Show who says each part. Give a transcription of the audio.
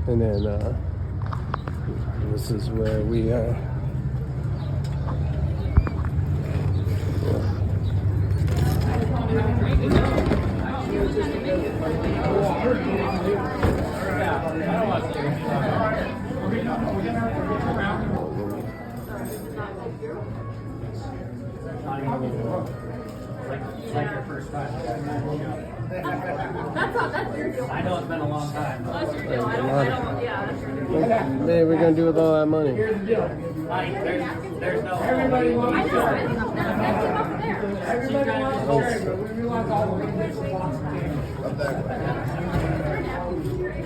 Speaker 1: And then this is where we
Speaker 2: It's like your first time.
Speaker 3: That's your deal.
Speaker 2: I know it's been a long time.
Speaker 3: That's your deal. I don't, yeah, that's your deal.
Speaker 1: what are we gonna do with all that money?
Speaker 2: Like, there's no.
Speaker 3: I just spent enough now. That's enough there.
Speaker 2: Everybody wants to share, but we want all the